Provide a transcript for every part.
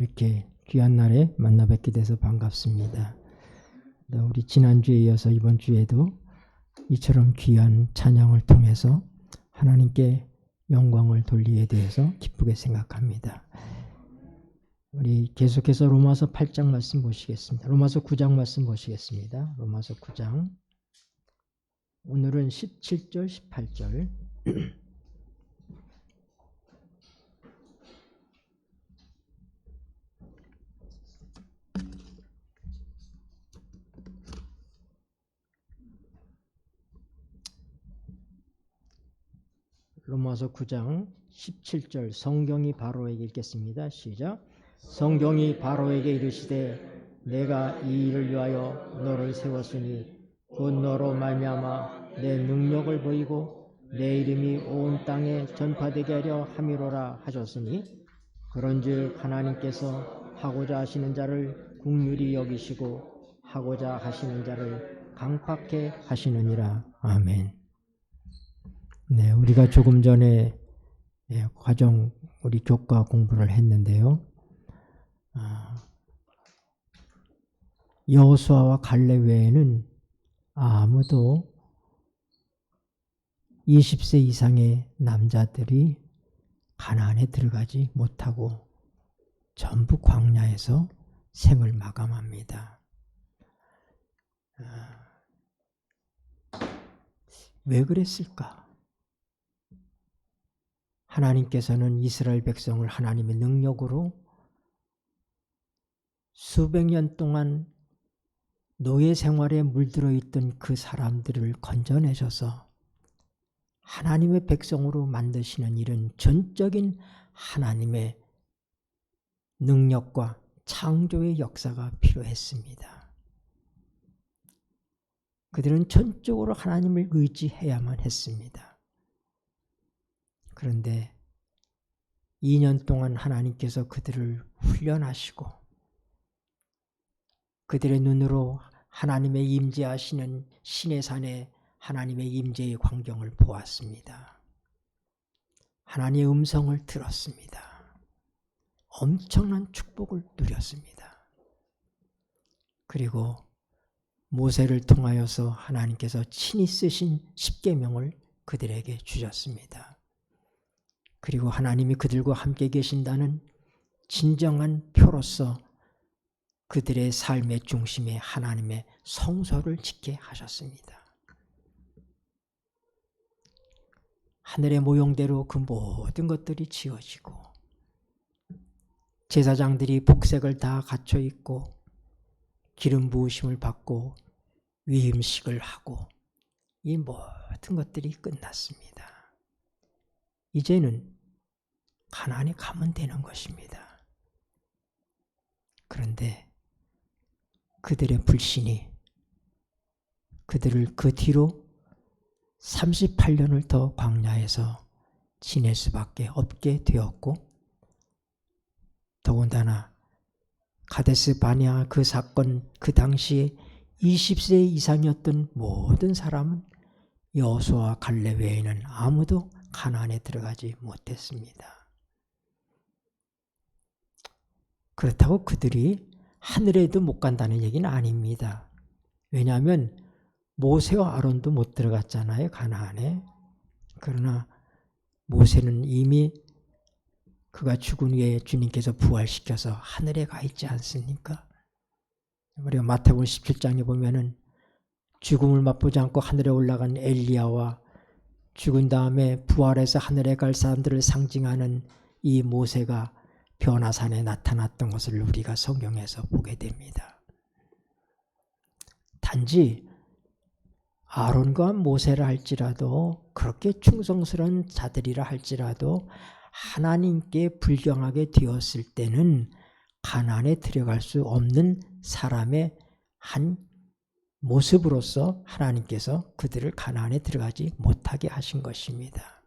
이렇게 귀한 날에 만나 뵙게 돼서 반갑습니다. 우리 지난주에 이어서 이번 주에도 이처럼 귀한 찬양을 통해서 하나님께 영광을 돌리에 대해서 기쁘게 생각합니다. 우리 계속해서 로마서 8장 말씀 보시겠습니다. 로마서 9장 말씀 보시겠습니다. 로마서 9장 오늘은 17절 18절 로마서 9장 17절 성경이 바로에게 읽겠습니다. 시작. 성경이 바로에게 이르시되 내가 이 일을 위하여 너를 세웠으니 곧 너로 말미암아 내 능력을 보이고 내 이름이 온 땅에 전파되게 하려 함이로라 하셨으니 그런즉 하나님께서 하고자 하시는 자를 긍휼히 여기시고 하고자 하시는 자를 강팍해 하시느니라. 아멘. 네, 우리가 조금 전에 과정 우리 교과 공부를 했는데요. 여호수아와 갈렙 외에는 아무도 20세 이상의 남자들이 가나안에 들어가지 못하고 전부 광야에서 생을 마감합니다. 왜 그랬을까? 하나님께서는 이스라엘 백성을 하나님의 능력으로 수백 년 동안 노예 생활에 물들어 있던 그 사람들을 건져내셔서 하나님의 백성으로 만드시는 일은 전적인 하나님의 능력과 창조의 역사가 필요했습니다. 그들은 전적으로 하나님을 의지해야만 했습니다. 그런데 2년 동안 하나님께서 그들을 훈련하시고 그들의 눈으로 하나님의 임재하시는 시내산에 하나님의 임재의 광경을 보았습니다. 하나님의 음성을 들었습니다. 엄청난 축복을 누렸습니다. 그리고 모세를 통하여서 하나님께서 친히 쓰신 십계명을 그들에게 주셨습니다. 그리고 하나님이 그들과 함께 계신다는 진정한 표로서 그들의 삶의 중심에 하나님의 성소를 짓게 하셨습니다. 하늘의 모형대로 그 모든 것들이 지어지고 제사장들이 복색을 다 갖춰 입고 기름 부으심을 받고 위임식을 하고 이 모든 것들이 끝났습니다. 이제는 가나안에 가면 되는 것입니다. 그런데 그들의 불신이 그들을 그 뒤로 38년을 더 광야에서 지낼 수밖에 없게 되었고 더군다나 가데스 바네아 그 사건 그 당시에 20세 이상이었던 모든 사람은 여호수아와 갈렙 외에는 아무도 가나안에 들어가지 못했습니다. 그렇다고 그들이 하늘에도 못 간다는 얘기는 아닙니다. 왜냐하면 모세와 아론도 못 들어갔잖아요, 가나안에. 그러나 모세는 이미 그가 죽은 후에 주님께서 부활시켜서 하늘에 가 있지 않습니까? 우리가 마태복음 17장에 보면은 죽음을 맛보지 않고 하늘에 올라간 엘리야와 죽은 다음에 부활해서 하늘에 갈 사람들을 상징하는 이 모세가 변화산에 나타났던 것을 우리가 성경에서 보게 됩니다. 단지 아론과 모세라 할지라도 그렇게 충성스러운 자들이라 할지라도 하나님께 불경하게 되었을 때는 가나안에 들어갈 수 없는 사람의 한 모습으로서 하나님께서 그들을 가나안에 들어가지 못하게 하신 것입니다.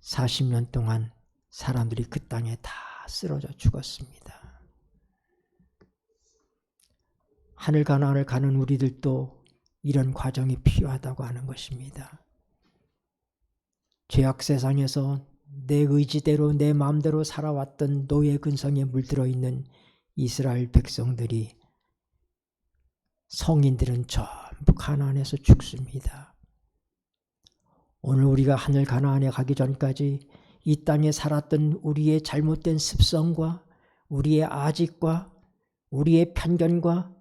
40년 동안 사람들이 그 땅에 다 쓰러져 죽었습니다. 하늘 가나안을 가는 우리들도 이런 과정이 필요하다고 하는 것입니다. 죄악 세상에서 내 의지대로 내 마음대로 살아왔던 노예 근성에 물들어 있는 이스라엘 백성들이, 성인들은 전부 가나안에서 죽습니다. 오늘 우리가 하늘 가나안에 가기 전까지 이 땅에 살았던 우리의 잘못된 습성과 우리의 아집과 우리의 편견과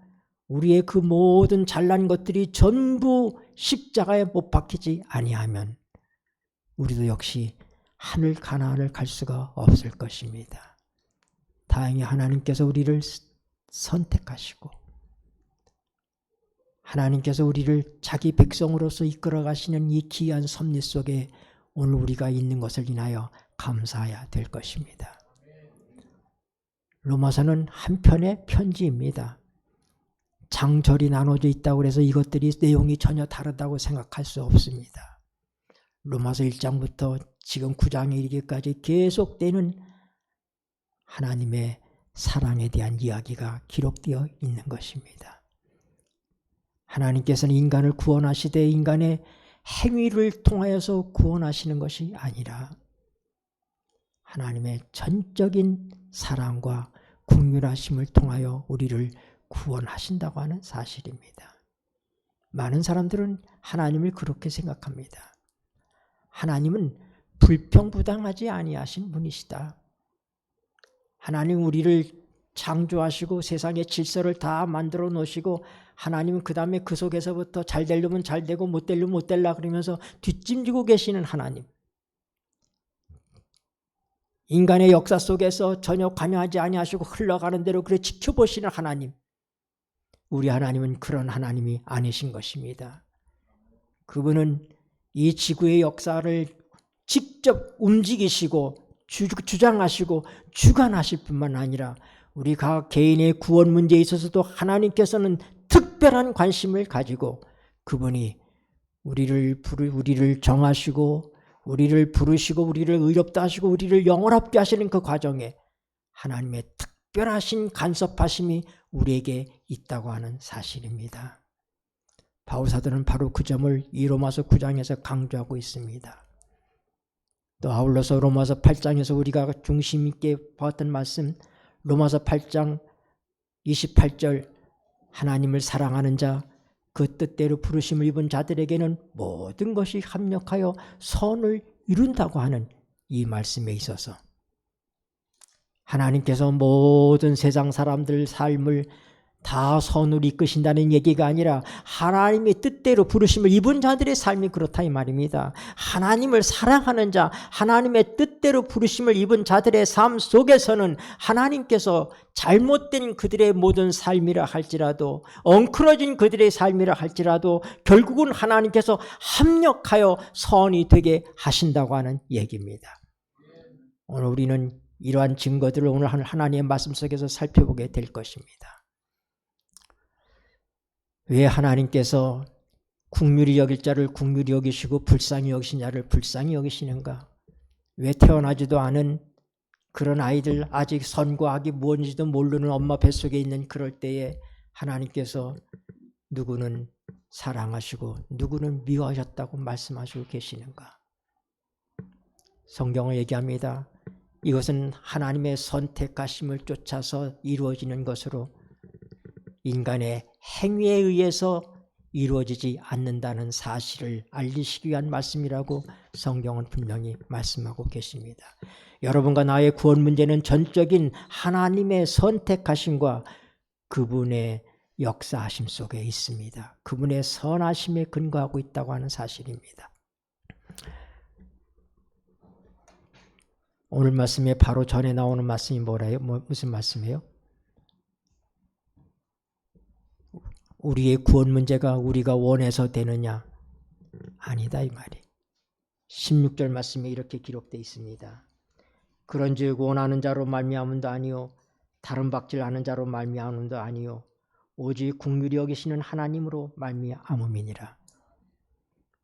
우리의 그 모든 잘난 것들이 전부 십자가에 못 박히지 아니하면 우리도 역시 하늘 가나안을 갈 수가 없을 것입니다. 다행히 하나님께서 우리를 선택하시고 하나님께서 우리를 자기 백성으로서 이끌어 가시는 이 귀한 섭리 속에 오늘 우리가 있는 것을 인하여 감사해야 될 것입니다. 로마서는 한편의 편지입니다. 장절이 나눠져 있다고 해서 이것들이 내용이 전혀 다르다고 생각할 수 없습니다. 로마서 1장부터 지금 9장에 이르기까지 계속되는 하나님의 사랑에 대한 이야기가 기록되어 있는 것입니다. 하나님께서는 인간을 구원하시되 인간의 행위를 통하여서 구원하시는 것이 아니라 하나님의 전적인 사랑과 긍휼하심을 통하여 우리를 구원하신다고 하는 사실입니다. 많은 사람들은 하나님을 그렇게 생각합니다. 하나님은 불평부당하지 아니하신 분이시다. 하나님 우리를 창조하시고 세상의 질서를 다 만들어 놓으시고 하나님은 그 다음에 그 속에서부터 잘 되려면 잘 되고 못 되려면 못 될라 그러면서 뒷짐지고 계시는 하나님. 인간의 역사 속에서 전혀 관여하지 아니하시고 흘러가는 대로 그래 지켜보시는 하나님. 우리 하나님은 그런 하나님이 아니신 것입니다. 그분은 이 지구의 역사를 직접 움직이시고 주장하시고 주관하실 뿐만 아니라 우리 각 개인의 구원 문제에 있어서도 하나님께서는 특별한 관심을 가지고 그분이 우리를 정하시고 우리를 부르시고 우리를 의롭다 하시고 우리를 영원롭게 하시는 그 과정에 하나님의 특별하신 간섭하심이 우리에게 있다고 하는 사실입니다. 바울사도는 바로 그 점을 이 로마서 9장에서 강조하고 있습니다. 또 아울러서 로마서 8장에서 우리가 중심 있게 봤던 말씀, 로마서 8장 28절, 하나님을 사랑하는 자, 그 뜻대로 부르심을 입은 자들에게는 모든 것이 합력하여 선을 이룬다고 하는 이 말씀에 있어서 하나님께서 모든 세상 사람들 삶을 다 선으로 이끄신다는 얘기가 아니라 하나님의 뜻대로 부르심을 입은 자들의 삶이 그렇다 이 말입니다. 하나님을 사랑하는 자, 하나님의 뜻대로 부르심을 입은 자들의 삶 속에서는 하나님께서 잘못된 그들의 모든 삶이라 할지라도 엉클어진 그들의 삶이라 할지라도 결국은 하나님께서 합력하여 선이 되게 하신다고 하는 얘기입니다. 오늘 우리는 이러한 증거들을 오늘 하나님의 말씀 속에서 살펴보게 될 것입니다. 왜 하나님께서 긍휼히 여길 자를 긍휼히 여기시고 불쌍히 여기신 자를 불쌍히 여기시는가? 왜 태어나지도 않은 그런 아이들, 아직 선과 악이 무엇인지도 모르는 엄마 뱃속에 있는 그럴 때에 하나님께서 누구는 사랑하시고 누구는 미워하셨다고 말씀하시고 계시는가? 성경을 얘기합니다. 이것은 하나님의 선택하심을 쫓아서 이루어지는 것으로 인간의 행위에 의해서 이루어지지 않는다는 사실을 알리시기 위한 말씀이라고 성경은 분명히 말씀하고 계십니다. 여러분과 나의 구원 문제는 전적인 하나님의 선택하심과 그분의 역사하심 속에 있습니다. 그분의 선하심에 근거하고 있다고 하는 사실입니다. 오늘 말씀에 바로 전에 나오는 말씀이 뭐래요? 무슨 말씀이에요? 우리의 구원 문제가 우리가 원해서 되느냐? 아니다 이 말이. 16절 말씀에 이렇게 기록되어 있습니다. 그런즉 원하는 자로 말미암음도 아니요 다른 박질하는 자로 말미암음도 아니요 오직 긍휼히 여기시는 하나님으로 말미암음이니라.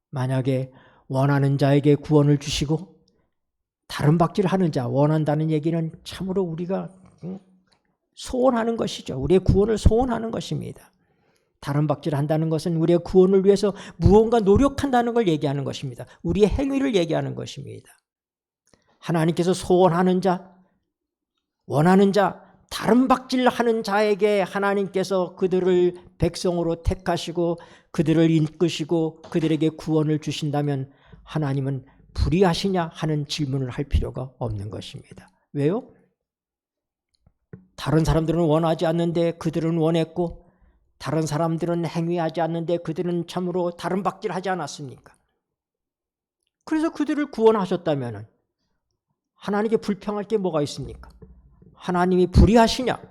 만약에 원하는 자에게 구원을 주시고 다른 박질하는 자, 원한다는 얘기는 참으로 우리가 소원하는 것이죠. 우리의 구원을 소원하는 것입니다. 다른 박질한다는 것은 우리의 구원을 위해서 무언가 노력한다는 걸 얘기하는 것입니다. 우리의 행위를 얘기하는 것입니다. 하나님께서 소원하는 자, 원하는 자, 다른 박질하는 자에게 하나님께서 그들을 백성으로 택하시고 그들을 이끄시고 그들에게 구원을 주신다면 하나님은 불의하시냐 하는 질문을 할 필요가 없는 것입니다. 왜요? 다른 사람들은 원하지 않는데 그들은 원했고 다른 사람들은 행위하지 않는데 그들은 참으로 다른 박질하지 않았습니까? 그래서 그들을 구원하셨다면 하나님께 불평할 게 뭐가 있습니까? 하나님이 불의하시냐?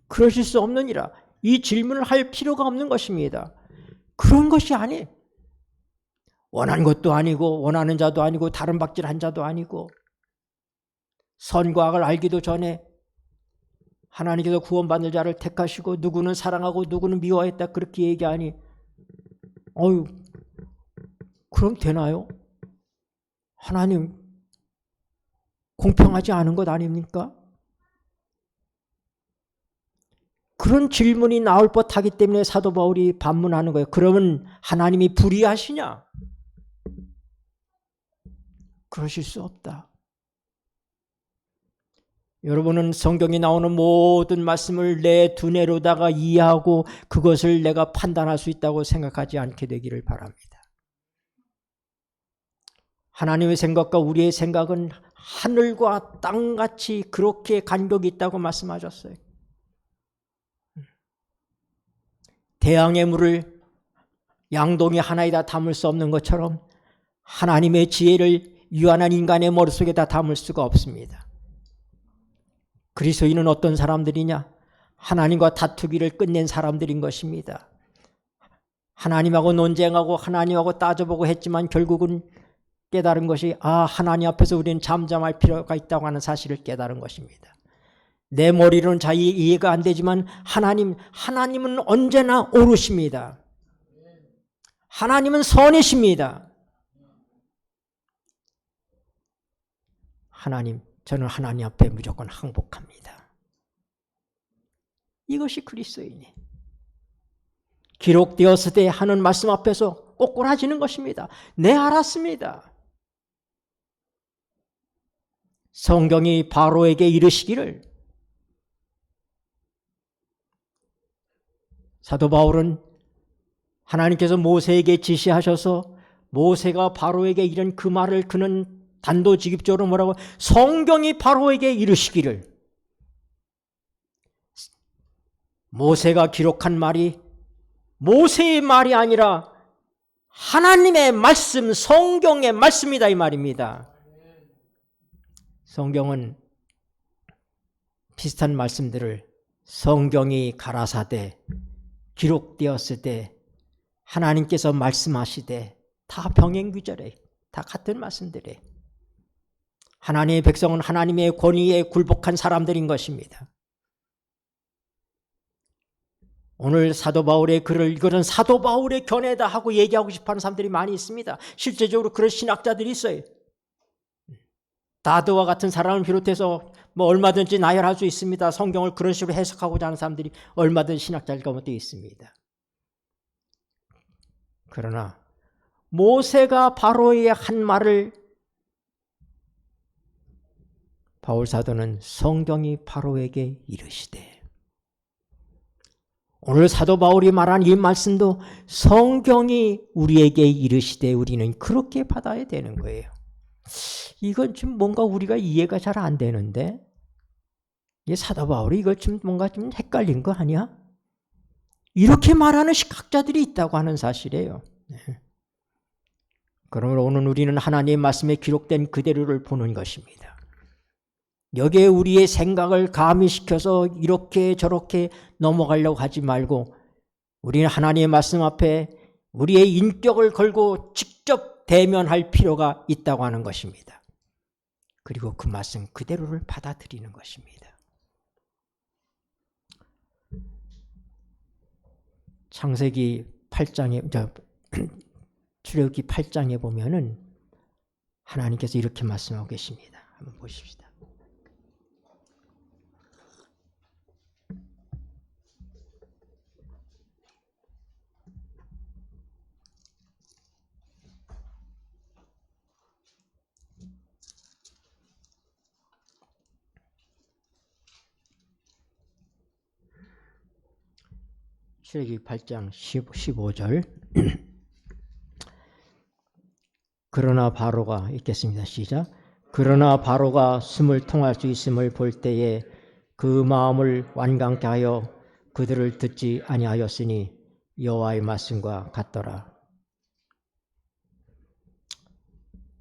그러실 수 없느니라. 이 질문을 할 필요가 없는 것입니다. 그런 것이 아니에요. 원하는 것도 아니고 원하는 자도 아니고 다른 박질한 자도 아니고 선과 악을 알기도 전에 하나님께서 구원받는 자를 택하시고 누구는 사랑하고 누구는 미워했다 그렇게 얘기하니 그럼 되나요? 하나님 공평하지 않은 것 아닙니까? 그런 질문이 나올 법하기 때문에 사도 바울이 반문하는 거예요. 그러면 하나님이 불의하시냐? 그러실 수 없다. 여러분은 성경에 나오는 모든 말씀을 내 두뇌로다가 이해하고 그것을 내가 판단할 수 있다고 생각하지 않게 되기를 바랍니다. 하나님의 생각과 우리의 생각은 하늘과 땅같이 그렇게 간격이 있다고 말씀하셨어요. 대양의 물을 양동이 하나에다 담을 수 없는 것처럼 하나님의 지혜를 유한한 인간의 머릿속에다 담을 수가 없습니다. 그리스도인은 어떤 사람들이냐? 하나님과 다투기를 끝낸 사람들인 것입니다. 하나님하고 논쟁하고 하나님하고 따져보고 했지만 결국은 깨달은 것이 하나님 앞에서 우리는 잠잠할 필요가 있다고 하는 사실을 깨달은 것입니다. 내 머리로는 잘 이해가 안 되지만 하나님은 언제나 옳으십니다. 하나님은 선이십니다. 저는 하나님 앞에 무조건 항복합니다. 이것이 그리스도인이 기록되었을 때 하는 말씀 앞에서 꼬꾸라지는 것입니다. 네, 알았습니다. 성경이 바로에게 이르시기를 사도 바울은 하나님께서 모세에게 지시하셔서 모세가 바로에게 이른 그 말을 그는 단도직입적으로 뭐라고 성경이 바로에게 이르시기를 모세가 기록한 말이 모세의 말이 아니라 하나님의 말씀 성경의 말씀이다 이 말입니다. 성경은 비슷한 말씀들을 성경이 가라사대 기록되었을 때 하나님께서 말씀하시되 다 병행규절에 다 같은 말씀들이에요. 하나님의 백성은 하나님의 권위에 굴복한 사람들인 것입니다. 오늘 사도 바울의 글을 이거는 사도 바울의 견해다 하고 얘기하고 싶어하는 사람들이 많이 있습니다. 실제적으로 그런 신학자들이 있어요. 다드와 같은 사람을 비롯해서 얼마든지 나열할 수 있습니다. 성경을 그런 식으로 해석하고자 하는 사람들이 얼마든지 신학자들 가운데 있습니다. 그러나 모세가 바로의 한 말을 바울 사도는 성경이 바로에게 이르시되 오늘 사도 바울이 말한 이 말씀도 성경이 우리에게 이르시되 우리는 그렇게 받아야 되는 거예요. 이건 좀 뭔가 우리가 이해가 잘 안 되는데 이 사도 바울이 이거 좀 뭔가 좀 헷갈린 거 아니야? 이렇게 말하는 신학자들이 있다고 하는 사실이에요. 그러므로 오늘 우리는 하나님의 말씀에 기록된 그대로를 보는 것입니다. 여기에 우리의 생각을 가미시켜서 이렇게 저렇게 넘어가려고 하지 말고 우리는 하나님의 말씀 앞에 우리의 인격을 걸고 직접 대면할 필요가 있다고 하는 것입니다. 그리고 그 말씀 그대로를 받아들이는 것입니다. 창세기 8장에 출애굽기 8장에 보면은 하나님께서 이렇게 말씀하고 계십니다. 한번 보십시다. 출애굽기 8장 15절. 그러나 바로가 읽겠습니다. 시작. 그러나 바로가 숨을 통할 수 있음을 볼 때에 그 마음을 완강케 하여 그들을 듣지 아니하였으니 여호와의 말씀과 같더라.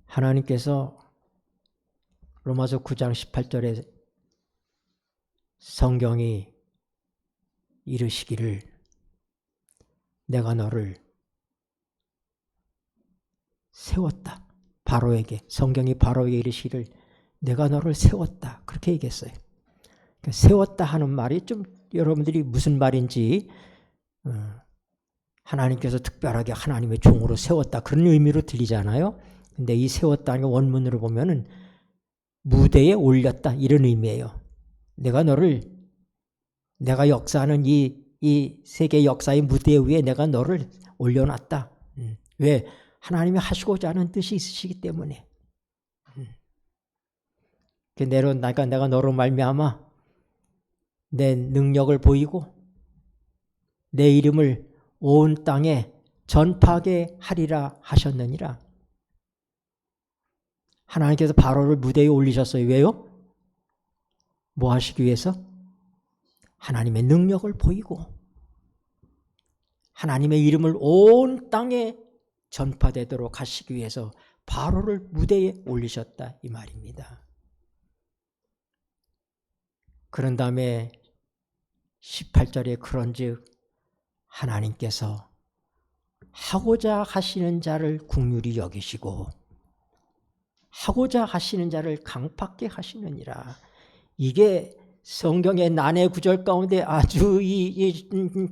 하나님께서 로마서 9장 18절에 성경이 이르시기를 내가 너를 세웠다. 바로에게, 성경이 바로에게 이르시기를 내가 너를 세웠다. 그렇게 얘기했어요. 그러니까 세웠다 하는 말이 좀 여러분들이 무슨 말인지 하나님께서 특별하게 하나님의 종으로 세웠다 그런 의미로 들리잖아요. 근데 이 세웠다는 원문으로 보면은 무대에 올렸다 이런 의미예요. 내가 역사하는 이 세계 역사의 무대 위에 내가 너를 올려놨다. 왜? 하나님이 하시고자 하는 뜻이 있으시기 때문에. 내가 너로 말미암아 내 능력을 보이고 내 이름을 온 땅에 전파하게 하리라 하셨느니라. 하나님께서 바로를 무대에 올리셨어요. 왜요? 뭐 하시기 위해서? 하나님의 능력을 보이고 하나님의 이름을 온 땅에 전파되도록 하시기 위해서 바로를 무대에 올리셨다 이 말입니다. 그런 다음에 18절에 그런즉 하나님께서 하고자 하시는 자를 긍휼히 여기시고 하고자 하시는 자를 강팍게 하시느니라. 이게 성경의 난해 구절 가운데 아주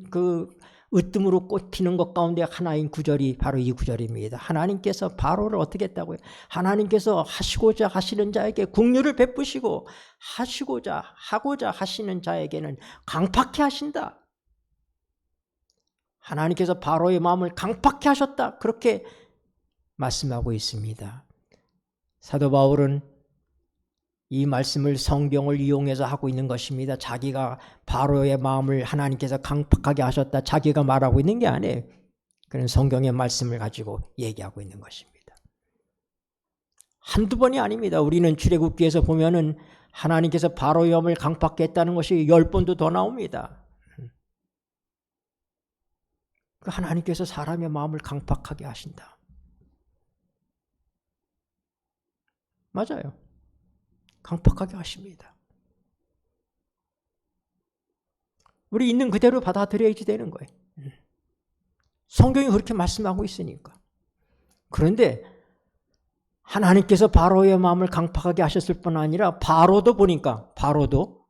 그 으뜸으로 꼽히는 것 가운데 하나인 구절이 바로 이 구절입니다. 하나님께서 바로를 어떻게 했다고요? 하나님께서 하시고자 하시는 자에게 긍휼을 베푸시고 하고자 하시는 자에게는 강팍해 하신다. 하나님께서 바로의 마음을 강팍해 하셨다. 그렇게 말씀하고 있습니다. 사도 바울은 이 말씀을 성경을 이용해서 하고 있는 것입니다. 자기가 바로의 마음을 하나님께서 강팍하게 하셨다. 자기가 말하고 있는 게 아니에요. 그런 성경의 말씀을 가지고 얘기하고 있는 것입니다. 한두 번이 아닙니다. 우리는 출애굽기에서 보면은 하나님께서 바로의 마음을 강팍하게 했다는 것이 10번도 더 나옵니다. 하나님께서 사람의 마음을 강팍하게 하신다. 맞아요. 강팍하게 하십니다. 우리 있는 그대로 받아들여야지 되는 거예요. 성경이 그렇게 말씀하고 있으니까. 그런데 하나님께서 바로의 마음을 강팍하게 하셨을 뿐 아니라 바로도 보니까 바로도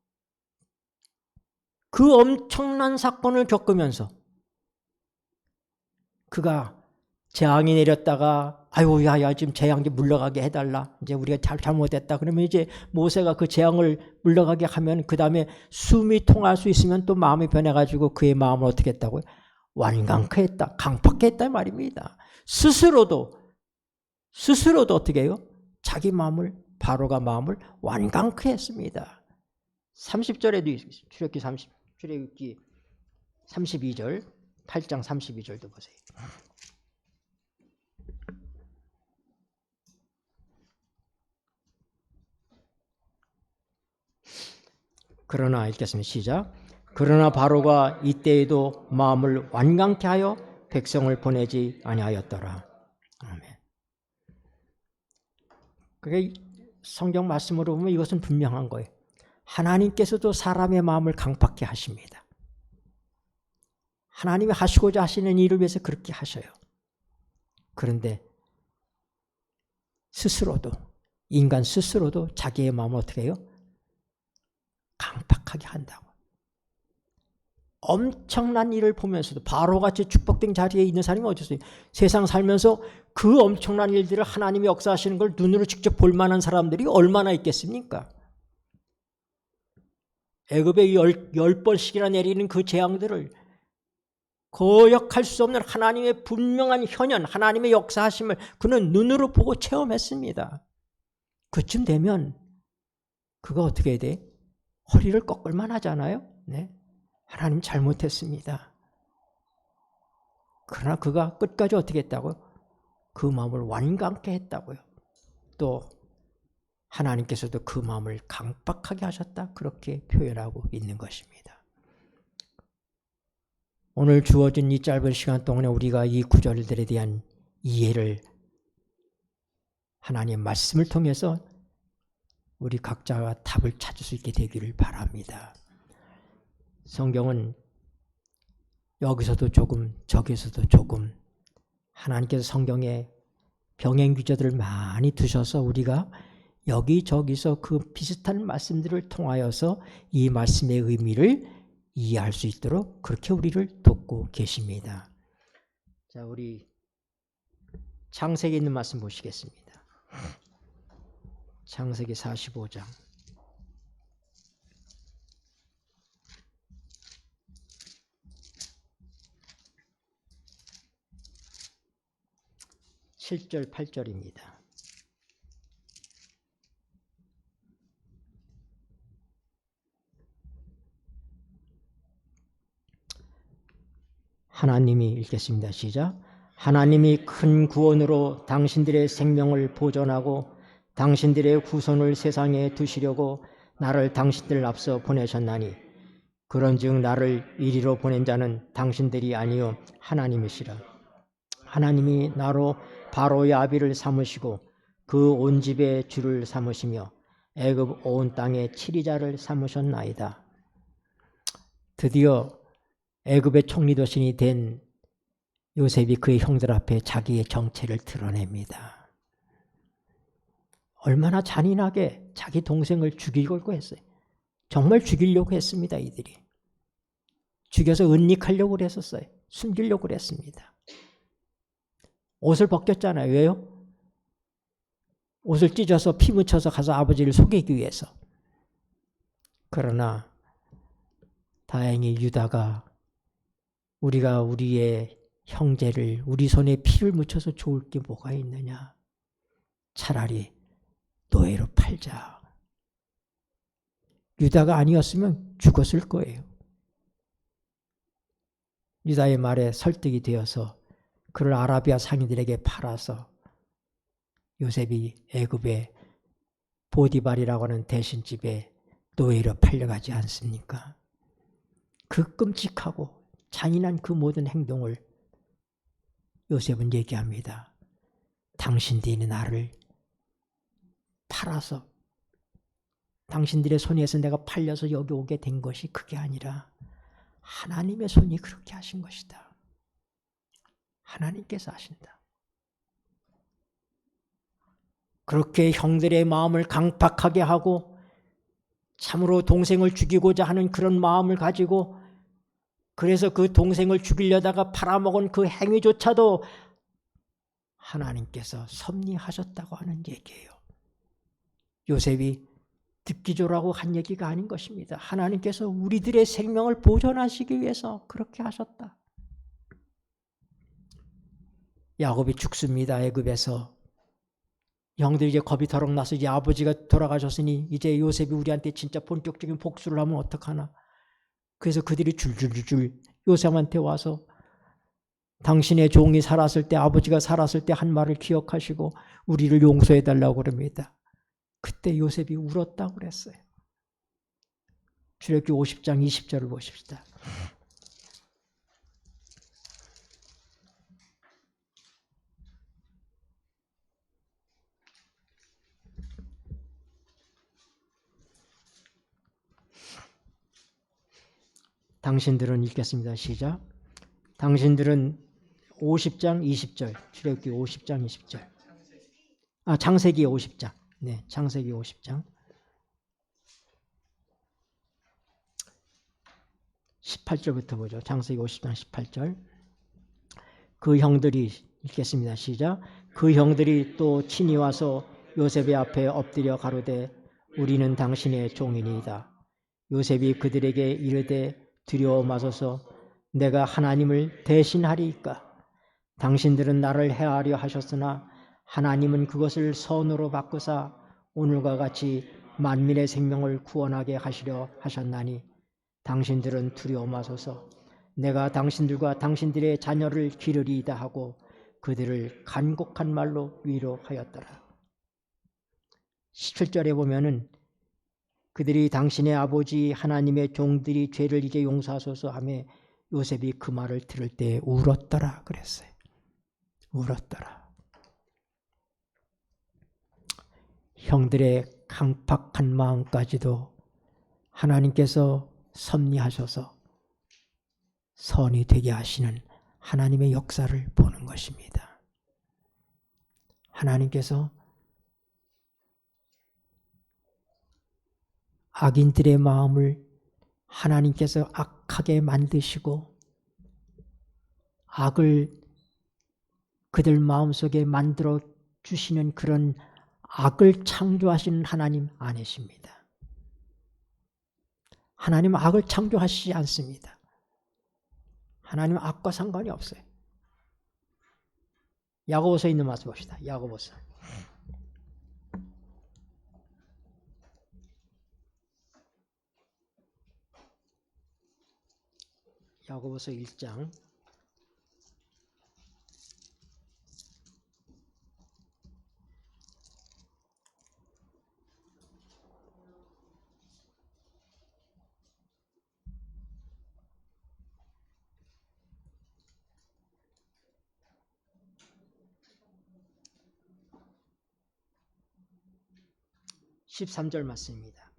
그 엄청난 사건을 겪으면서 그가 재앙이 내렸다가 아유 야 지금 재앙 좀 물러가게 해달라. 이제 우리가 잘못했다. 그러면 이제 모세가 그 재앙을 물러가게 하면 그 다음에 숨이 통할 수 있으면 또 마음이 변해가지고 그의 마음을 어떻게 했다고요? 완강케 했다. 강팍케 했다 말입니다. 스스로도 어떻게 해요? 자기 마음을 바로가 마음을 완강케 했습니다. 30절에도 출애굽기 32절 8장 32절도 보세요. 그러나 읽겠습니다. 시작. 그러나 바로가 이때에도 마음을 완강케 하여 백성을 보내지 아니하였더라. 아멘. 그게 성경 말씀으로 보면 이것은 분명한 거예요. 하나님께서도 사람의 마음을 강팍케 하십니다. 하나님이 하시고자 하시는 일을 위해서 그렇게 하셔요. 그런데 인간 스스로도 자기의 마음을 어떻게 해요? 강팍하게 한다고. 엄청난 일을 보면서도 바로같이 축복된 자리에 있는 사람이 어디 있어요? 세상 살면서 그 엄청난 일들을 하나님이 역사하시는 걸 눈으로 직접 볼 만한 사람들이 얼마나 있겠습니까? 애굽에 10번씩이나 내리는 그 재앙들을 거역할 수 없는 하나님의 분명한 현현, 하나님의 역사하심을 그는 눈으로 보고 체험했습니다. 그쯤 되면 그거 어떻게 해야 돼? 허리를 꺾을 만하잖아요. 네. 하나님 잘못했습니다. 그러나 그가 끝까지 어떻게 했다고요? 그 마음을 완강케 했다고요. 또 하나님께서도 그 마음을 강박하게 하셨다. 그렇게 표현하고 있는 것입니다. 오늘 주어진 이 짧은 시간 동안에 우리가 이 구절들에 대한 이해를 하나님의 말씀을 통해서 우리 각자가 답을 찾을 수 있게 되기를 바랍니다. 성경은 여기서도 조금 저기서도 조금 하나님께서 성경에 병행 규제들을 많이 두셔서 우리가 여기저기서 그 비슷한 말씀들을 통하여서 이 말씀의 의미를 이해할 수 있도록 그렇게 우리를 돕고 계십니다. 자, 우리 창세기에 있는 말씀 보시겠습니다. 창세기 45장. (7절) (8절입니다) 하나님이 읽겠습니다. 시작. 하나님이 큰 구원으로 당신들의 생명을 보존하고 당신들의 후손을 세상에 두시려고 나를 당신들 앞서 보내셨나니 그런즉 나를 이리로 보낸 자는 당신들이 아니요 하나님이시라. 하나님이 나로 바로의 아비를 삼으시고 그 온 집의 주를 삼으시며 애굽 온 땅의 치리자를 삼으셨나이다. 드디어 애굽의 총리도신이 된 요셉이 그의 형들 앞에 자기의 정체를 드러냅니다. 얼마나 잔인하게 자기 동생을 죽이려고 했어요. 정말 죽이려고 했습니다. 이들이. 죽여서 은닉하려고 그랬었어요. 숨기려고 그랬습니다. 옷을 벗겼잖아요. 왜요? 옷을 찢어서 피 묻혀서 가서 아버지를 속이기 위해서. 그러나 다행히 유다가 우리가 우리의 형제를 우리 손에 피를 묻혀서 좋을 게 뭐가 있느냐. 차라리 노예로 팔자. 유다가 아니었으면 죽었을 거예요. 유다의 말에 설득이 되어서 그를 아라비아 상인들에게 팔아서 요셉이 애굽의 보디발이라고 하는 대신집에 노예로 팔려가지 않습니까? 그 끔찍하고 잔인한 그 모든 행동을 요셉은 얘기합니다. 당신들이 나를 팔아서 당신들의 손에서 내가 팔려서 여기 오게 된 것이 그게 아니라 하나님의 손이 그렇게 하신 것이다. 하나님께서 하신다. 그렇게 형들의 마음을 강팍하게 하고 참으로 동생을 죽이고자 하는 그런 마음을 가지고 그래서 그 동생을 죽이려다가 팔아먹은 그 행위조차도 하나님께서 섭리하셨다고 하는 얘기예요. 요셉이 듣기 좋으라고 한 얘기가 아닌 것입니다. 하나님께서 우리들의 생명을 보존하시기 위해서 그렇게 하셨다. 야곱이 죽습니다. 애굽에서. 형들이 이제 겁이 더럭 나서 이제 아버지가 돌아가셨으니 이제 요셉이 우리한테 진짜 본격적인 복수를 하면 어떡하나. 그래서 그들이 줄줄줄 요셉한테 와서 당신의 종이 살았을 때 아버지가 살았을 때 한 말을 기억하시고 우리를 용서해달라고 그럽니다. 그때 요셉이 울었다고 그랬어요. 출애굽기 50장 20절을 보십시다. 당신들은 읽겠습니다. 시작. 당신들은 50장 20절. 출애굽기 50장 20절. 창세기 50장. 네, 창세기 50장. 18절부터 보죠. 창세기 50장 18절. 그 형들이 읽겠습니다. 시작. 그 형들이 또 친히 와서 요셉의 앞에 엎드려 가로되 우리는 당신의 종이니이다. 요셉이 그들에게 이르되 두려워 마소서 내가 하나님을 대신하리이까. 당신들은 나를 해하려 하셨으나 하나님은 그것을 선으로 바꾸사 오늘과 같이 만민의 생명을 구원하게 하시려 하셨나니 당신들은 두려워 마소서 내가 당신들과 당신들의 자녀를 기르리이다 하고 그들을 간곡한 말로 위로하였더라. 17절에 보면은 그들이 당신의 아버지 하나님의 종들이 죄를 이제 용서하소서 하며 요셉이 그 말을 들을 때 울었더라 그랬어요. 울었더라. 형들의 강팍한 마음까지도 하나님께서 섭리하셔서 선이 되게 하시는 하나님의 역사를 보는 것입니다. 하나님께서 악인들의 마음을 하나님께서 악하게 만드시고 악을 그들 마음속에 만들어 주시는 그런 악을 창조하시는 하나님 아니십니다. 하나님은 악을 창조하시지 않습니다. 하나님은 악과 상관이 없어요. 야고보서에 있는 말씀 봅시다. 야고보서. 야고보서 1장 13절 말씀입니다.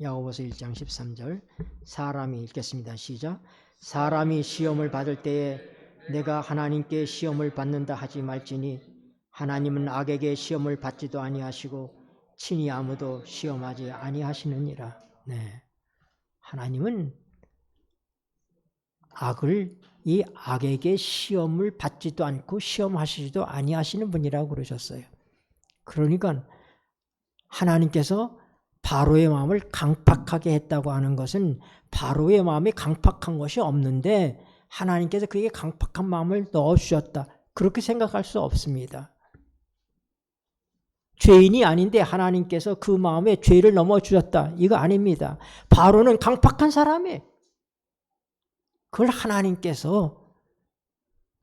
야고보서 1장 13절 사람이 읽겠습니다. 시작. 사람이 시험을 받을 때에 내가 하나님께 시험을 받는다 하지 말지니 하나님은 악에게 시험을 받지도 아니하시고 친히 아무도 시험하지 아니하시느니라. 네, 하나님은 이 악에게 시험을 받지도 않고 시험하시지도 아니하시는 분이라고 그러셨어요. 그러니까 하나님께서 바로의 마음을 강팍하게 했다고 하는 것은 바로의 마음이 강팍한 것이 없는데 하나님께서 그에게 강팍한 마음을 넣어주셨다. 그렇게 생각할 수 없습니다. 죄인이 아닌데 하나님께서 그 마음에 죄를 넣어주셨다. 이거 아닙니다. 바로는 강팍한 사람이에요. 그걸 하나님께서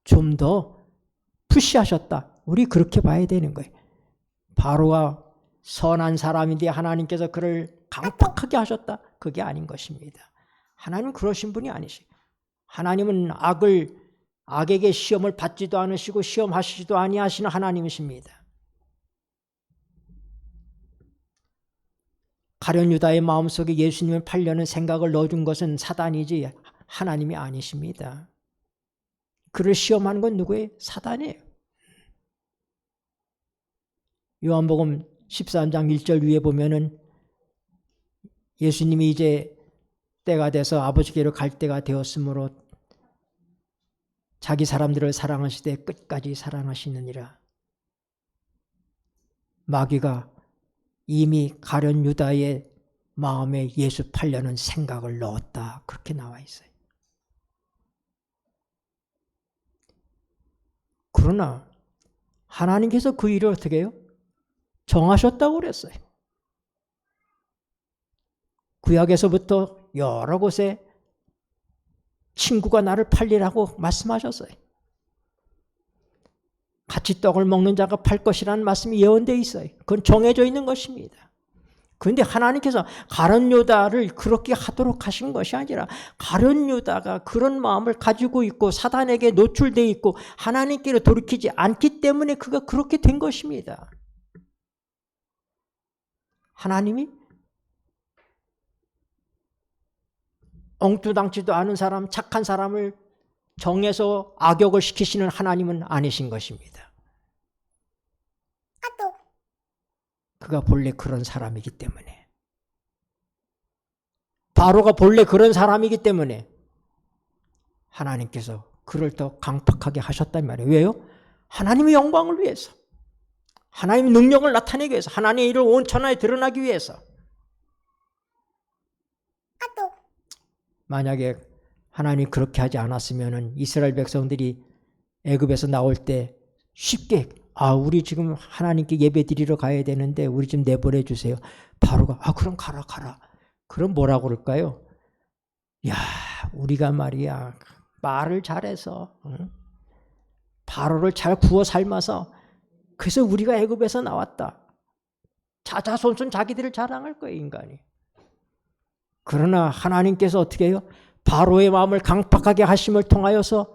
좀 더 푸시하셨다. 우리 그렇게 봐야 되는 거예요. 바로가 선한 사람인데 하나님께서 그를 강팍하게 하셨다. 그게 아닌 것입니다. 하나님은 그러신 분이 아니시고 하나님은 악에게 시험을 받지도 않으시고 시험하시지도 아니하시는 하나님이십니다. 가룟 유다의 마음속에 예수님을 팔려는 생각을 넣어준 것은 사단이지 하나님이 아니십니다. 그를 시험하는 건 누구예요? 사단이에요. 요한복음 13장 1절 위에 보면은 예수님이 이제 때가 돼서 아버지께로 갈 때가 되었으므로 자기 사람들을 사랑하시되 끝까지 사랑하시느니라. 마귀가 이미 가룟 유다의 마음에 예수 팔려는 생각을 넣었다. 그렇게 나와 있어요. 그러나 하나님께서 그 일을 어떻게 해요? 정하셨다고 그랬어요. 구약에서부터 여러 곳에 친구가 나를 팔리라고 말씀하셨어요. 같이 떡을 먹는 자가 팔 것이라는 말씀이 예언되어 있어요. 그건 정해져 있는 것입니다. 그런데 하나님께서 가룟 유다를 그렇게 하도록 하신 것이 아니라 가룟 유다가 그런 마음을 가지고 있고 사단에게 노출되어 있고 하나님께로 돌이키지 않기 때문에 그가 그렇게 된 것입니다. 하나님이 엉뚱당치도 않은 사람, 착한 사람을 정해서 악역을 시키시는 하나님은 아니신 것입니다. 그가 본래 그런 사람이기 때문에, 바로가 본래 그런 사람이기 때문에 하나님께서 그를 더 강팍하게 하셨단 말이에요. 왜요? 하나님의 영광을 위해서, 하나님의 능력을 나타내기 위해서, 하나님의 일을 온 천하에 드러나기 위해서. 만약에 하나님이 그렇게 하지 않았으면 이스라엘 백성들이 애굽에서 나올 때 쉽게 우리 지금 하나님께 예배 드리러 가야 되는데 우리 좀 내보내 주세요. 바로가 그럼 가라. 그럼 뭐라고 그럴까요? 야, 우리가 말이야 말을 잘해서 바로를 잘 구워 삶아서 그래서 우리가 애굽에서 나왔다. 자자손손 자기들을 자랑할 거예요, 인간이. 그러나 하나님께서 어떻게 해요? 바로의 마음을 강팍하게 하심을 통하여서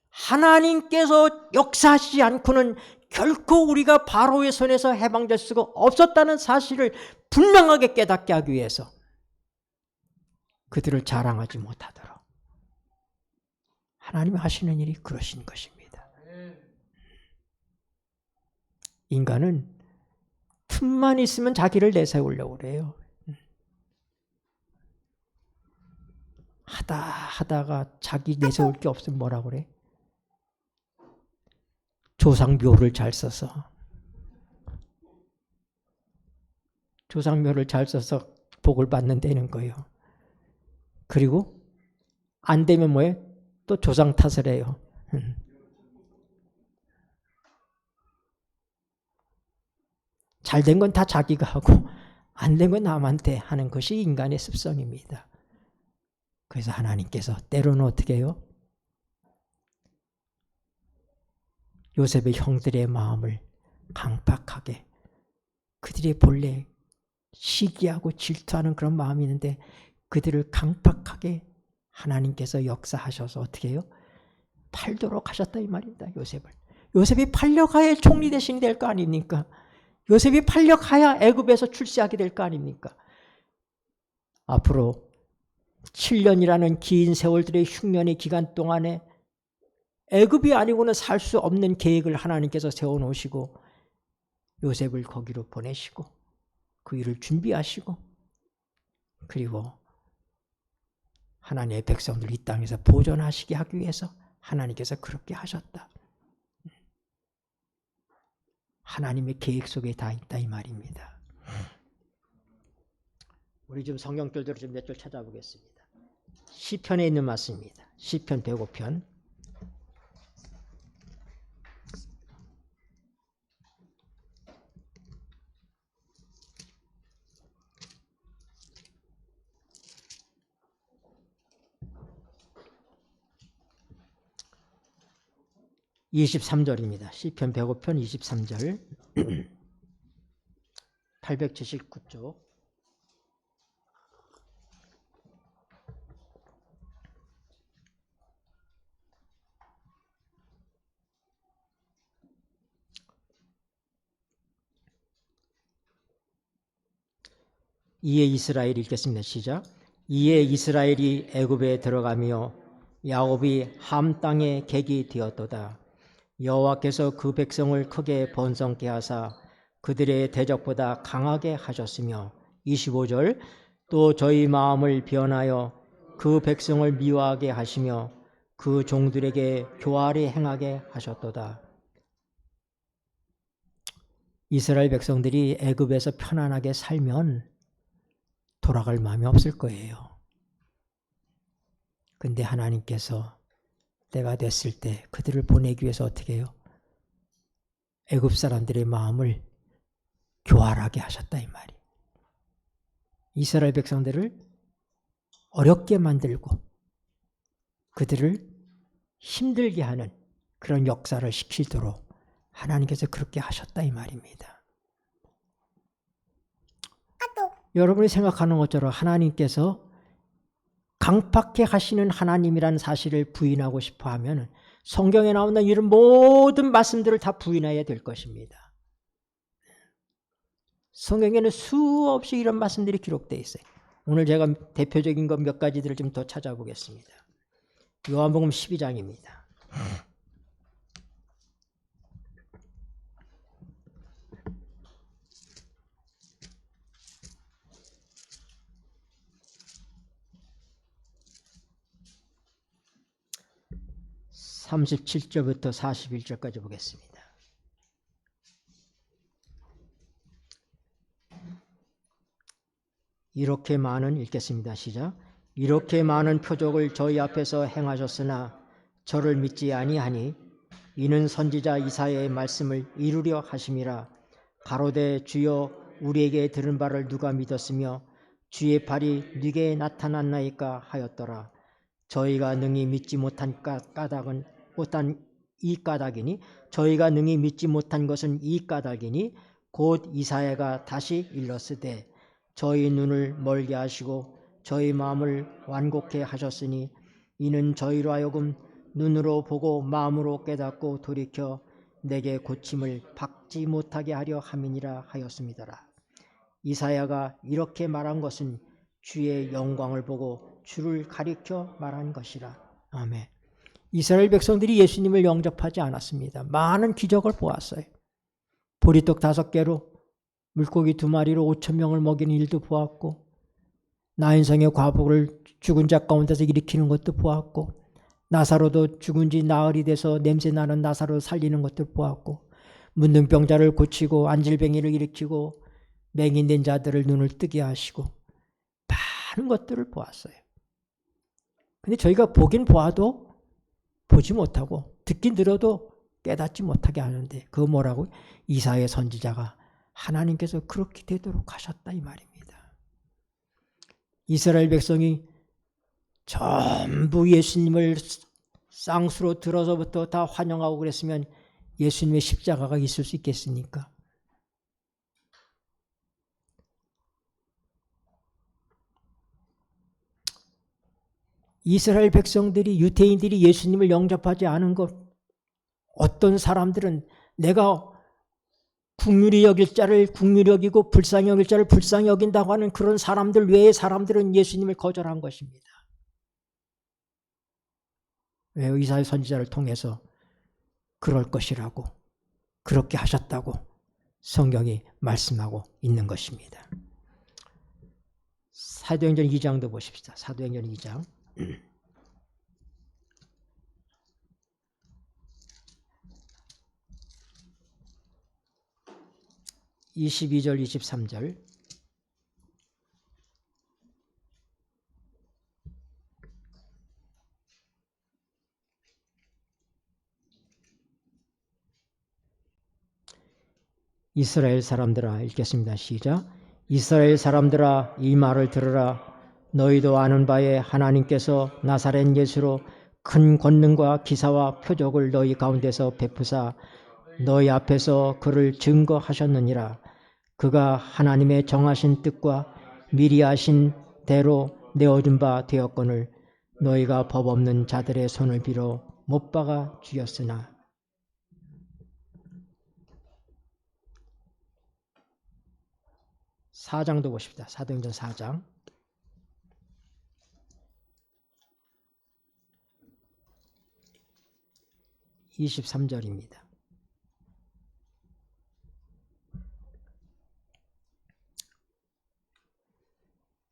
하나님께서 역사하시지 않고는 결코 우리가 바로의 손에서 해방될 수가 없었다는 사실을 분명하게 깨닫게 하기 위해서 그들을 자랑하지 못하도록 하나님이 하시는 일이 그러신 것입니다. 인간은 틈만 있으면 자기를 내세우려고 그래요. 하다가 자기 내세울 게 없으면 뭐라고 그래? 조상묘를 잘 써서 복을 받는다는 거예요. 그리고 안 되면 뭐예요? 또 조상 탓을 해요. 잘 된 건 다 자기가 하고 안 된 건 남한테 하는 것이 인간의 습성입니다. 그래서 하나님께서 때로는 어떻게 해요? 요셉의 형들의 마음을 강팍하게, 그들의 본래 시기하고 질투하는 그런 마음이 있는데 그들을 강팍하게 하나님께서 역사하셔서 어떻게 해요? 팔도록 하셨다 이 말입니다. 요셉이 팔려가야 총리 대신이 될 거 아닙니까? 요셉이 팔려가야 애굽에서 출세하게 될 거 아닙니까? 앞으로 7년이라는 긴 세월들의 흉년의 기간 동안에 애굽이 아니고는 살 수 없는 계획을 하나님께서 세워놓으시고 요셉을 거기로 보내시고 그 일을 준비하시고 그리고 하나님의 백성들 이 땅에서 보존하시게 하기 위해서 하나님께서 그렇게 하셨다. 하나님의 계획 속에 다 있다 이 말입니다. 우리 좀 성경절대로 좀 몇 절 찾아보겠습니다. 시편에 있는 말씀입니다. 시편 105편 23절입니다. 시편 105편 23절 879쪽 이에 이스라엘이 읽겠습니다. 시작. 이에 이스라엘이 애굽에 들어가며 야곱이 함 땅의 객이 되었도다. 여호와께서 그 백성을 크게 번성케 하사 그들의 대적보다 강하게 하셨으며 25절 또 저희 마음을 변하여 그 백성을 미워하게 하시며 그 종들에게 교활히 행하게 하셨도다. 이스라엘 백성들이 애굽에서 편안하게 살면 돌아갈 마음이 없을 거예요. 근데 하나님께서 때가 됐을 때 그들을 보내기 위해서 어떻게 해요? 애굽 사람들의 마음을 교활하게 하셨다 이 말이. 이스라엘 백성들을 어렵게 만들고 그들을 힘들게 하는 그런 역사를 시키도록 하나님께서 그렇게 하셨다 이 말입니다. 여러분이 생각하는 것처럼 하나님께서 강팍해 하시는 하나님이라는 사실을 부인하고 싶어 하면 성경에 나오는 이런 모든 말씀들을 다 부인해야 될 것입니다. 성경에는 수없이 이런 말씀들이 기록되어 있어요. 오늘 제가 대표적인 것 몇 가지들을 좀 더 찾아보겠습니다. 요한복음 12장입니다. (37절부터) (41절까지) 보겠습니다. 이렇게 많은 읽겠습니다. 시작. 이렇게 많은 표적을 저희 앞에서 행하셨으나 저를 믿지 아니하니 이는 선지자 이사야의 말씀을 이루려 하심이라. 가로되 주여 우리에게 들은 바를 누가 믿었으며 주의 팔이 누게 나타났나이까 하였더라. 저희가 능히 믿지 못한 이 까닭이니 저희가 능히 믿지 못한 것은 이 까닭이니 곧 이사야가 다시 일렀으되 저희 눈을 멀게 하시고 저희 마음을 완곡해 하셨으니 이는 저희로 하여금 눈으로 보고 마음으로 깨닫고 돌이켜 내게 고침을 받지 못하게 하려 함이니라 하였습니다라. 이사야가 이렇게 말한 것은 주의 영광을 보고 주를 가리켜 말한 것이라. 아멘. 이스라엘 백성들이 예수님을 영접하지 않았습니다. 많은 기적을 보았어요. 보리떡 5개로 물고기 2마리로 5,000명을 먹이는 일도 보았고, 나인성의 과부를 죽은 자 가운데서 일으키는 것도 보았고, 나사로도 죽은 지 나흘이 돼서 냄새나는 나사로 살리는 것도 보았고, 문둥병자를 고치고 안질뱅이를 일으키고 맹인된 자들을 눈을 뜨게 하시고 많은 것들을 보았어요. 근데 저희가 보긴 보아도 보지 못하고 듣긴 들어도 깨닫지 못하게 하는데, 그거 뭐라고? 이사야 선지자가 하나님께서 그렇게 되도록 하셨다 이 말입니다. 이스라엘 백성이 전부 예수님을 쌍수로 들어서부터 다 환영하고 그랬으면 예수님의 십자가가 있을 수 있겠습니까? 이스라엘 백성들이, 유대인들이 예수님을 영접하지 않은 것, 어떤 사람들은 내가 국률이 여길 자를 국률이 여기고 불쌍히 여길 자를 불쌍히 여긴다고 하는 그런 사람들 외의 사람들은 예수님을 거절한 것입니다. 왜? 이사야 선지자를 통해서 그럴 것이라고, 그렇게 하셨다고 성경이 말씀하고 있는 것입니다. 사도행전 2장도 보십시다. 사도행전 2장 22절 23절. 이스라엘 사람들아, 읽겠습니다. 시작. 이스라엘 사람들아, 이 말을 들으라. 너희도 아는 바에 하나님께서 나사렛 예수로 큰 권능과 기사와 표적을 너희 가운데서 베푸사 너희 앞에서 그를 증거하셨느니라. 그가 하나님의 정하신 뜻과 미리 하신 대로 내어준 바 되었거늘 너희가 법 없는 자들의 손을 빌어 못 박아 죽였으나. 사장도 보십시다. 사도행전 4장 23절입니다.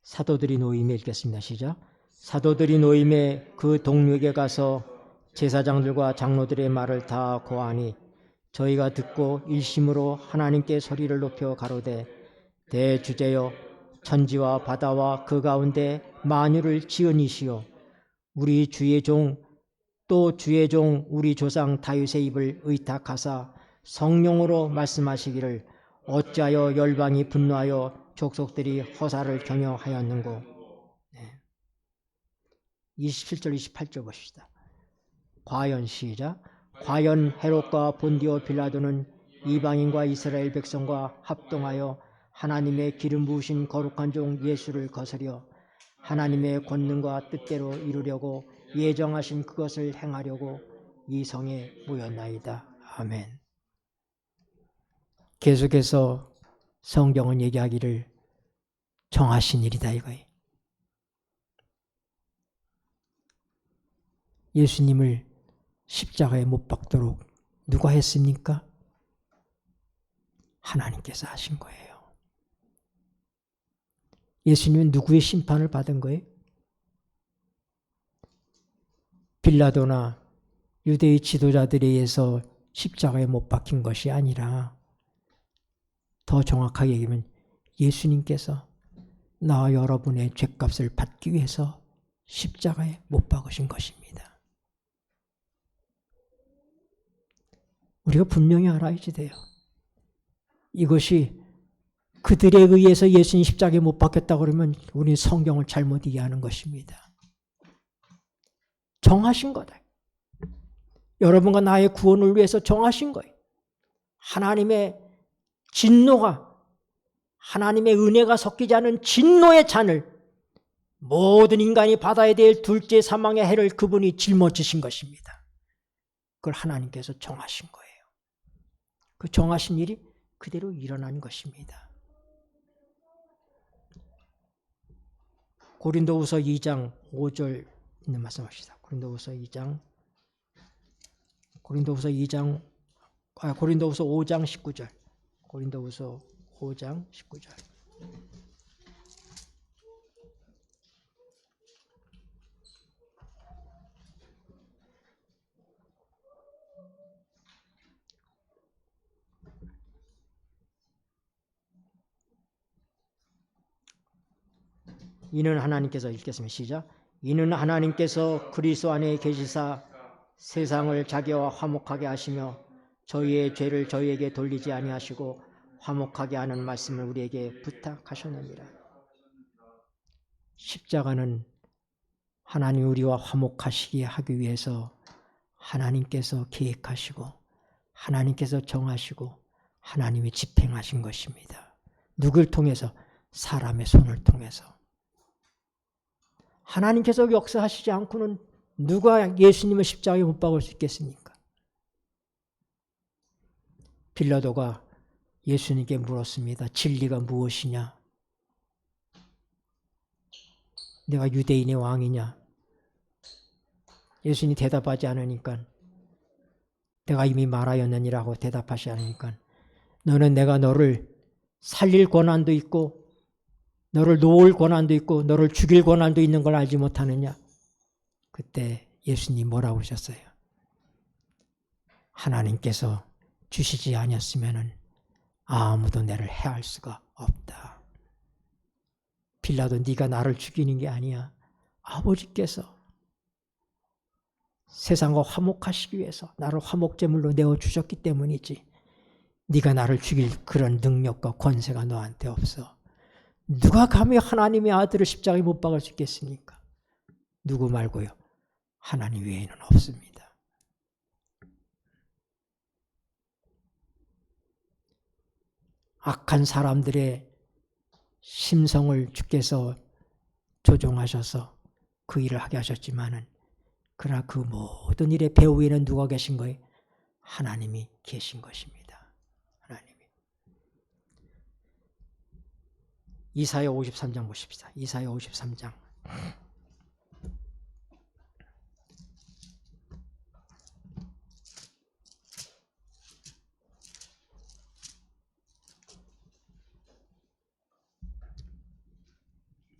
사도들이 노임에 읽겠습니다. 시작. 사도들이 노임에 그 동료에게 가서 제사장들과 장로들의 말을 다 고하니 저희가 듣고 일심으로 하나님께 소리를 높여 가로되 대주제여 천지와 바다와 그 가운데 만유를 지은 이시여 우리 주의 종 또 주의 종 우리 조상 다윗의 입을 의탁하사 성령으로 말씀하시기를 어찌하여 열방이 분노하여 족속들이 허사를 경영하였는고. 27절 28절 보십시다. 과연 시작. 과연 헤롯과 본디오 빌라도는 이방인과 이스라엘 백성과 합동하여 하나님의 기름 부으신 거룩한 종 예수를 거스려 하나님의 권능과 뜻대로 이루려고 예정하신 그것을 행하려고 이 성에 모였나이다. 아멘. 계속해서 성경은 얘기하기를 정하신 일이다 이거예요. 예수님을 십자가에 못 박도록 누가 했습니까? 하나님께서 하신 거예요. 예수님은 누구의 심판을 받은 거예요? 빌라도나 유대의 지도자들에 의해서 십자가에 못 박힌 것이 아니라 더 정확하게 얘기하면 예수님께서 나와 여러분의 죄값을 받기 위해서 십자가에 못 박으신 것입니다. 우리가 분명히 알아야지 돼요. 이것이 그들에 의해서 예수님 십자가에 못 박혔다고 그러면 우리는 성경을 잘못 이해하는 것입니다. 정하신 거다. 여러분과 나의 구원을 위해서 정하신 거예요. 하나님의 진노가, 하나님의 은혜가 섞이지 않은 진노의 잔을 모든 인간이 받아야 될 둘째 사망의 해를 그분이 짊어지신 것입니다. 그걸 하나님께서 정하신 거예요. 그 정하신 일이 그대로 일어난 것입니다. 고린도후서 2장 5절 있는 말씀합시다. 고린도후서 5장 19절. 고린도후서 5장 19절. 이는 하나님께서 읽겠습니다. 시작. 이는 하나님께서 그리스도 안에 계시사 세상을 자기와 화목하게 하시며 저희의 죄를 저희에게 돌리지 아니하시고 화목하게 하는 말씀을 우리에게 부탁하셨느니라. 십자가는 하나님 우리와 화목하시게 하기 위해서 하나님께서 계획하시고 하나님께서 정하시고 하나님이 집행하신 것입니다. 누굴 통해서? 사람의 손을 통해서. 하나님께서 역사하시지 않고는 누가 예수님을 십자가에 못 박을 수 있겠습니까? 빌라도가 예수님께 물었습니다. 진리가 무엇이냐? 내가 유대인의 왕이냐? 예수님이 대답하지 않으니까, 내가 이미 말하였느니라고 대답하지 않으니까, 너는 내가 너를 살릴 권한도 있고 너를 놓을 권한도 있고 너를 죽일 권한도 있는 걸 알지 못하느냐? 그때 예수님 뭐라고 하셨어요? 하나님께서 주시지 아니었으면 아무도 나를 해할 수가 없다. 빌라도 네가 나를 죽이는 게 아니야. 아버지께서 세상과 화목하시기 위해서 나를 화목제물로 내어주셨기 때문이지, 네가 나를 죽일 그런 능력과 권세가 너한테 없어. 누가 감히 하나님의 아들을 십자가에 못 박을 수 있겠습니까? 누구 말고요? 하나님 외에는 없습니다. 악한 사람들의 심성을 주께서 조종하셔서 그 일을 하게 하셨지만은, 그러나 그 모든 일의 배후에는 누가 계신 거예요? 하나님이 계신 것입니다. 하나님이. 이사야 53장 보십시다. 이사야 53장.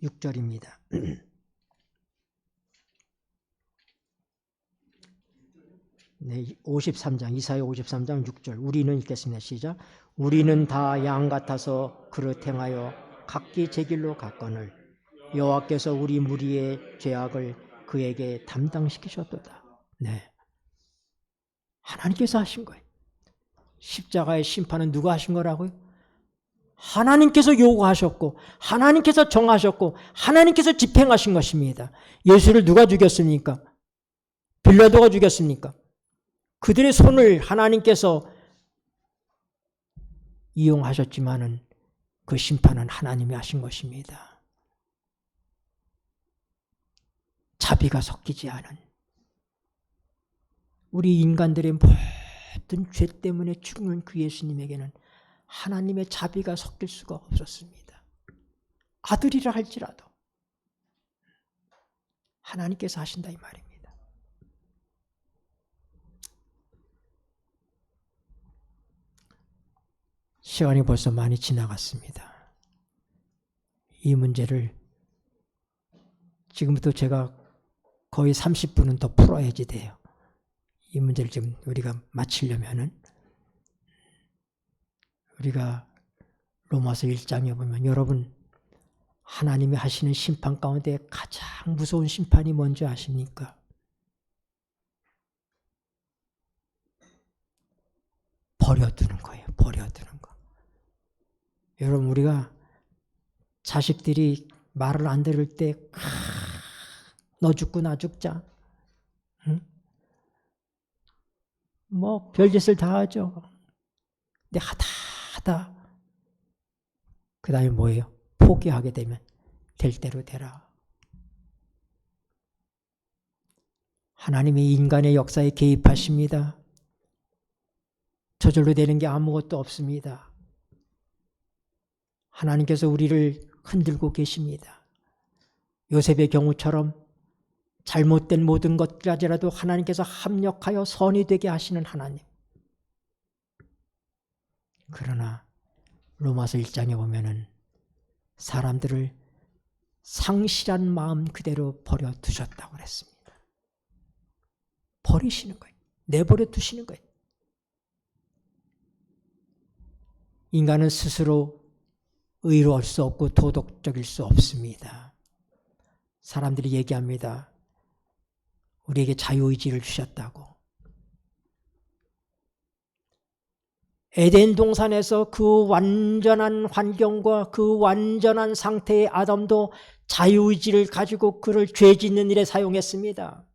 (6절입니다) 네, 53장, 이사야 53장 6절. 우리는 읽겠습니다. 시작. 우리는 다 양 같아서 그릇 행하여 각기 제 길로 갔거늘 여호와께서 우리 무리의 죄악을 그에게 담당시키셨도다. 네, 하나님께서 하신 거예요. 십자가의 심판은 누가 하신 거라고요? 하나님께서 요구하셨고 하나님께서 정하셨고 하나님께서 집행하신 것입니다. 예수를 누가 죽였습니까? 빌라도가 죽였습니까? 그들의 손을 하나님께서 이용하셨지만은 그 심판은 하나님이 하신 것입니다. 자비가 섞이지 않은, 우리 인간들의 모든 죄 때문에 죽는 그 예수님에게는 하나님의 자비가 섞일 수가 없었습니다. 아들이라 할지라도 하나님께서 하신다 이 말입니다. 시간이 벌써 많이 지나갔습니다. 이 문제를 지금부터 제가 거의 30분은 더 풀어야지 돼요. 이 문제를 지금 우리가 마치려면은, 우리가 로마서 1장에 보면, 여러분 하나님이 하시는 심판 가운데 가장 무서운 심판이 뭔지 아십니까? 버려두는 거예요. 버려두는 거. 여러분, 우리가 자식들이 말을 안 들을 때 너 죽고 나 죽자, 응? 뭐 별짓을 다 하죠. 근데 하다 그 다음에 뭐예요? 포기하게 되면 될 대로 되라. 하나님이 인간의 역사에 개입하십니다. 저절로 되는 게 아무것도 없습니다. 하나님께서 우리를 흔들고 계십니다. 요셉의 경우처럼 잘못된 모든 것까지라도 하나님께서 합력하여 선이 되게 하시는 하나님. 그러나 로마서 1장에 보면은 사람들을 상실한 마음 그대로 버려두셨다고 그랬습니다. 버리시는 거예요. 내버려 두시는 거예요. 인간은 스스로 의로울 수 없고 도덕적일 수 없습니다. 사람들이 얘기합니다. 우리에게 자유의지를 주셨다고. 에덴 동산에서 그 완전한 환경과 그 완전한 상태의 아담도 자유의지를 가지고 그를 죄 짓는 일에 사용했습니다.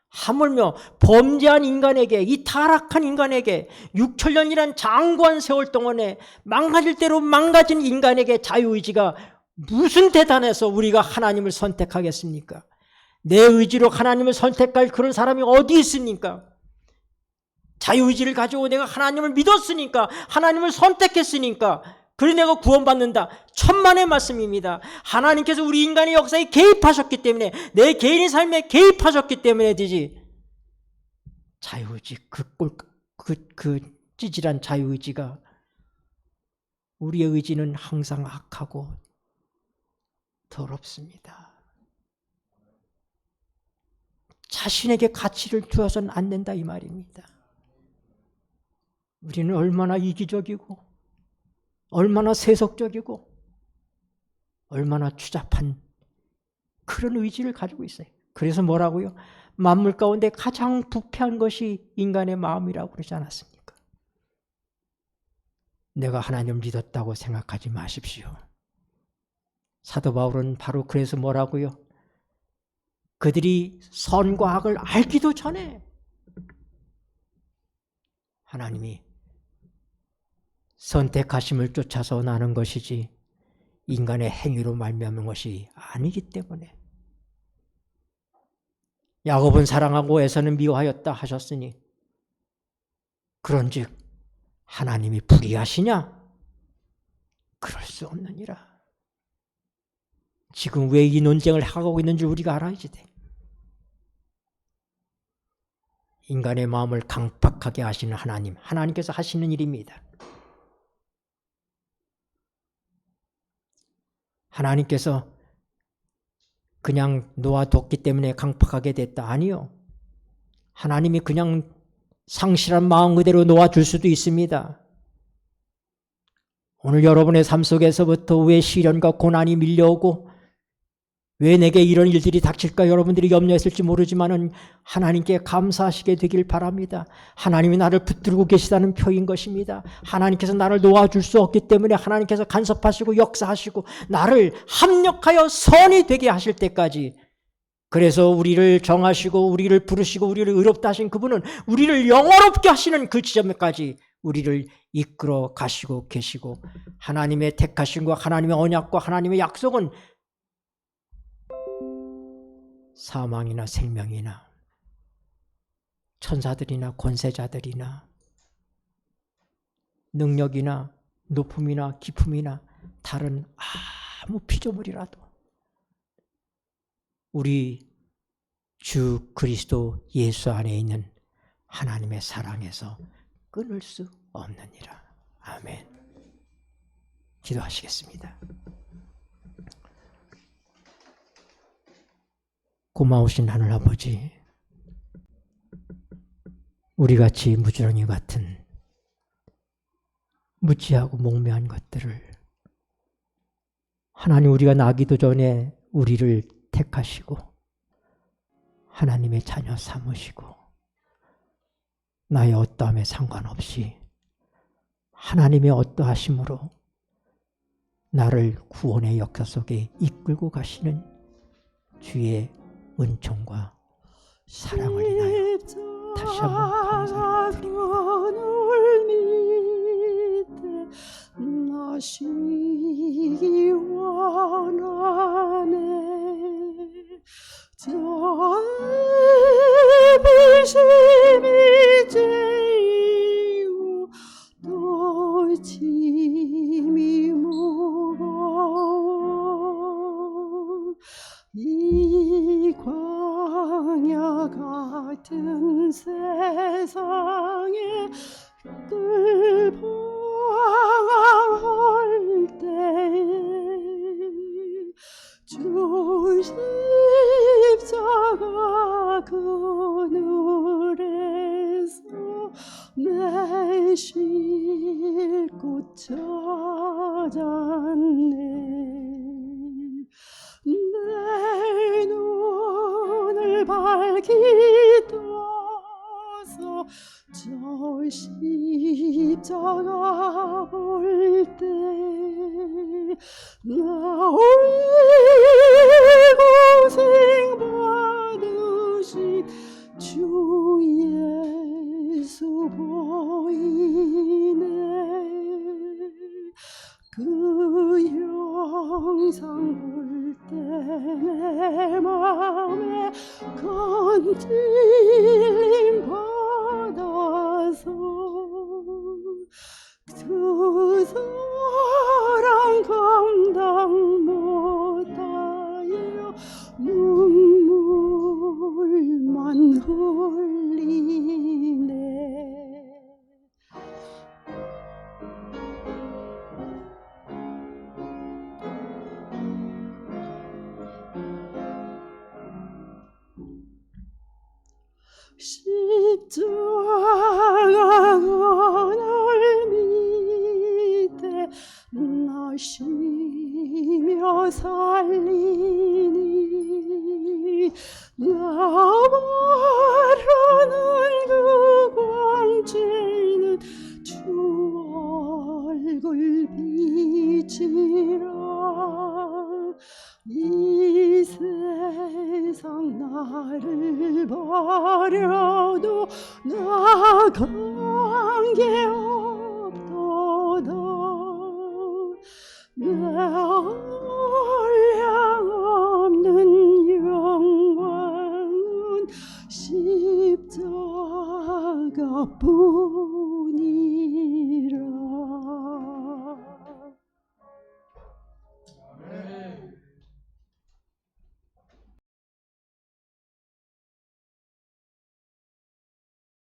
하물며 범죄한 인간에게, 이 타락한 인간에게 6천년이란 장구한 세월 동안에 망가질 대로 망가진 인간에게 자유의지가 무슨 대단해서 우리가 하나님을 선택하겠습니까? 내 의지로 하나님을 선택할 그런 사람이 어디 있습니까? 자유의지를 가지고 내가 하나님을 믿었으니까, 하나님을 선택했으니까 그래 내가 구원받는다. 천만의 말씀입니다. 하나님께서 우리 인간의 역사에 개입하셨기 때문에, 내 개인의 삶에 개입하셨기 때문에 되지. 자유의지, 그 찌질한 자유의지가, 우리의 의지는 항상 악하고 더럽습니다. 자신에게 가치를 두어서는 안 된다 이 말입니다. 우리는 얼마나 이기적이고 얼마나 세속적이고 얼마나 추잡한 그런 의지를 가지고 있어요. 그래서 뭐라고요? 만물 가운데 가장 부패한 것이 인간의 마음이라고 그러지 않았습니까? 내가 하나님을 믿었다고 생각하지 마십시오. 사도 바울은 바로 그래서 뭐라고요? 그들이 선과 악을 알기도 전에 하나님이 선택하심을 쫓아서 나는 것이지 인간의 행위로 말미암은 것이 아니기 때문에. 야곱은 사랑하고 에사는 미워하였다 하셨으니 그런즉 하나님이 불의하시냐? 그럴 수 없느니라. 지금 왜 이 논쟁을 하고 있는지 우리가 알아야지 돼. 인간의 마음을 강팍하게 하시는 하나님, 하나님께서 하시는 일입니다. 하나님께서 그냥 놓아뒀기 때문에 강팍하게 됐다. 아니요. 하나님이 그냥 상실한 마음 그대로 놓아줄 수도 있습니다. 오늘 여러분의 삶 속에서부터 왜 시련과 고난이 밀려오고 왜 내게 이런 일들이 닥칠까 여러분들이 염려했을지 모르지만은 하나님께 감사하시게 되길 바랍니다. 하나님이 나를 붙들고 계시다는 표인 것입니다. 하나님께서 나를 놓아줄 수 없기 때문에 하나님께서 간섭하시고 역사하시고 나를 합력하여 선이 되게 하실 때까지, 그래서 우리를 정하시고 우리를 부르시고 우리를 의롭다 하신 그분은 우리를 영원롭게 하시는 그 지점까지 우리를 이끌어 가시고 계시고, 하나님의 택하심과 하나님의 언약과 하나님의 약속은 사망이나 생명이나 천사들이나 권세자들이나 능력이나 높음이나 깊음이나 다른 아무 피조물이라도 우리 주 그리스도 예수 안에 있는 하나님의 사랑에서 끊을 수 없느니라. 아멘. 기도하시겠습니다. 고마우신 하늘아버지, 우리같이 무지렁이 같은 무지하고 몽매한 것들을 하나님, 우리가 나기도 전에 우리를 택하시고 하나님의 자녀 삼으시고 나의 어떠함에 상관없이 하나님의 어떠하심으로 나를 구원의 역사 속에 이끌고 가시는 주의 은총과 사랑을 인하여 다시 한번 감사를 드립니다. 나시기 원하네. 자비심이 제이오 또 짐이 무거워. 이 광야 같은 세상에 늘 방황할 때에 주 십자가 그늘에서 내 쉴 곳 찾았네. 내 눈을 밝히 떠서 저 십자가 볼 때 나 고생 받으신 주 예수 보이네. 그 영상 볼 때 내 맘에 건질림 받아서 그 사랑 감당 못하여 눈물만 흘리네. 십자가 그늘 밑에 나 쉬며 살리니 나 바라는 그 광채는 주 얼굴 빛이라. 이 세상 나를 버려도 나간 게 없도다. 내 한량없는 영광은 십자가뿐